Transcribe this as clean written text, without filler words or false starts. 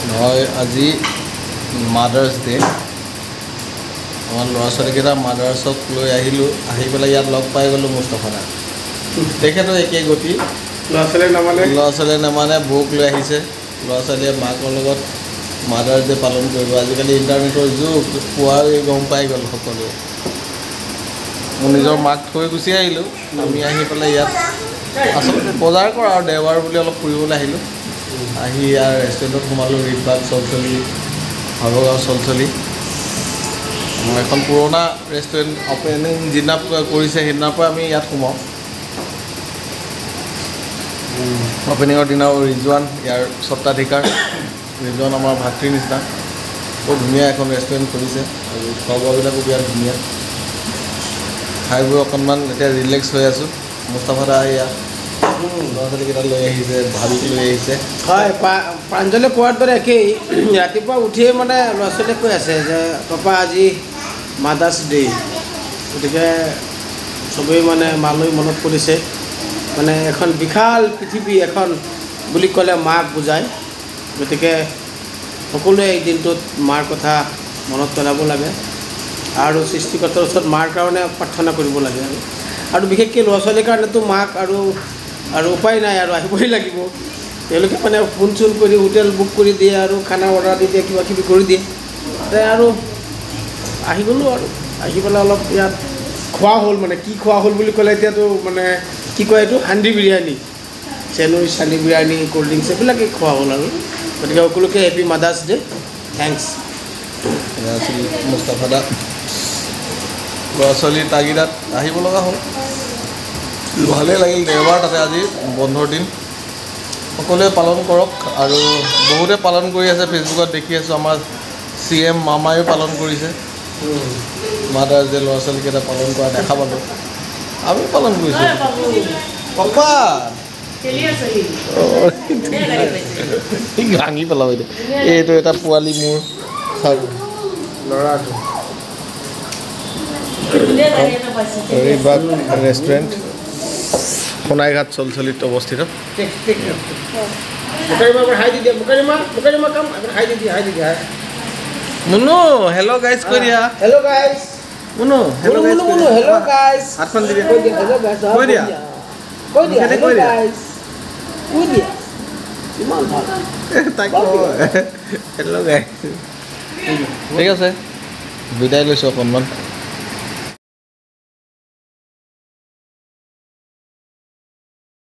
নহয় আজি mothers day আমাৰ ল'ৰা ছোৱালীকেইটা মাদাৰ্ছক লৈ আহিলোঁ আহি পেলাই ইয়াত লগ পাই গ'লোঁ মুস্তাফা দা তেখেতো একেই গতি ল'ৰা ছোৱালীয়ে নামানে বৌক লৈ আহিছে ল'ৰা ছোৱালীয়ে মাকৰ লগত মাদাৰ্ছ ডে পালন কৰিব আজিকালি ইণ্টাৰনেটৰ যুগ পুৱাই গম পাই গ'ল সকলোৱে মোৰ নিজৰ মাক থৈ গুচি আহিলোঁ আমি আহি পেলাই ইয়াত আচলতে বজাৰ কৰা আৰু দেওবাৰ বুলি অলপ ফুৰিবলৈ আহিলোঁ আহি ইয়াৰ ৰেষ্টুৰেণ্টত সোমালোঁ ৰিদবাগ চলচলি সৰ্বগাঁও চলচলি আমাৰ এখন পুৰণা ৰেষ্টুৰেণ্ট অপেনিং যিদিনা কৰিছে সেইদিনাৰ পৰা আমি ইয়াত সোমাওঁ অপেনিঙৰ দিনাও ৰিজৱান ইয়াৰ স্বত্বাধিকাৰ ৰিজৱান আমাৰ ভাতৃৰ নিচিনা বৰ ধুনীয়া এখন ৰেষ্টুৰেণ্ট কৰিছে আৰু খোৱা বোৱাবিলাকো বিৰাট ধুনীয়া খাই বৈ অকণমান এতিয়া ৰিলেক্স হৈ আছোঁ মুস্তাফা দা এয়া ল'ৰা ছোৱালীকেইটা লৈ আহিছে ভাবিক লৈ আহিছে হয় প্ৰাঞ্জলে কোৱাৰ দৰে একেই ৰাতিপুৱা উঠিয়ে মানে ল'ৰা ছোৱালীয়ে কৈ আছে যে পাপা আজি মাদাৰ্ছ ডে গতিকে চবেই মানে মালৈ মনত পৰিছে মানে এখন বিশাল পৃথিৱী এখন বুলি ক'লে মাক বুজায় গতিকে সকলোৱে এই দিনটোত মাৰ কথা মনত পেলাব লাগে আৰু সৃষ্টিকৰ্তাৰ ওচৰত মাৰ কাৰণে প্ৰাৰ্থনা কৰিব লাগে আৰু বিশেষকৈ ল'ৰা ছোৱালীৰ কাৰণেতো মাক আৰু উপায় নাই আৰু আহিবই লাগিব তেওঁলোকে মানে ফোন চোন কৰি হোটেল বুক কৰি দিয়ে আৰু খানা অৰ্ডাৰ দি দিয়ে কিবা কিবি কৰি দিয়ে আৰু আহি গ'লোঁ আৰু আহি পেলাই অলপ ইয়াত খোৱা হ'ল মানে কি খোৱা হ'ল বুলি ক'লে এতিয়াতো মানে কি কয় এইটো হাণ্ডি বিৰিয়ানী চেনুই চালি বিৰিয়ানী ক'ল্ড ড্ৰিংকছ এইবিলাকেই খোৱা হ'ল আৰু গতিকে সকলোকে happy mother's day thanks Mustafa দা ল'ৰা ছোৱালীৰ তাগিদাত আহিব লগা হ'ল ভালেই লাগিল দেওবাৰ তাতে আজি বন্ধৰ দিন সকলোৱে পালন কৰক আৰু বহুতে পালন কৰি আছে ফেচবুকত দেখি আছোঁ আমাৰ CM মামায়ো পালন কৰিছে মাদাৰ্ছ ডে ল'ৰা ছোৱালীকেইটা পালন কৰা দেখা পালোঁ আমি পালন কৰিছোঁ পাপা ভাঙি পেলাব এতিয়া এইটো এটা পোৱালি মোৰ ল'ৰাটো ৰিদবাগ ৰেষ্টুৰেণ্ট সোণাইঘাট চলচলিত অৱস্থিত মুনু হেল্ল' গাইজ কৈ দিয়া hello' guys Munu hello' guys হাতখন দি দিয়া কৈ দিয়া কৈ দিয়া হেল্ল' গাইজ কৈ দিয়া ইমান ভাল তাক হেল্ল' গাইজ ঠিক আছে বিদায় লৈছোঁ অকণমান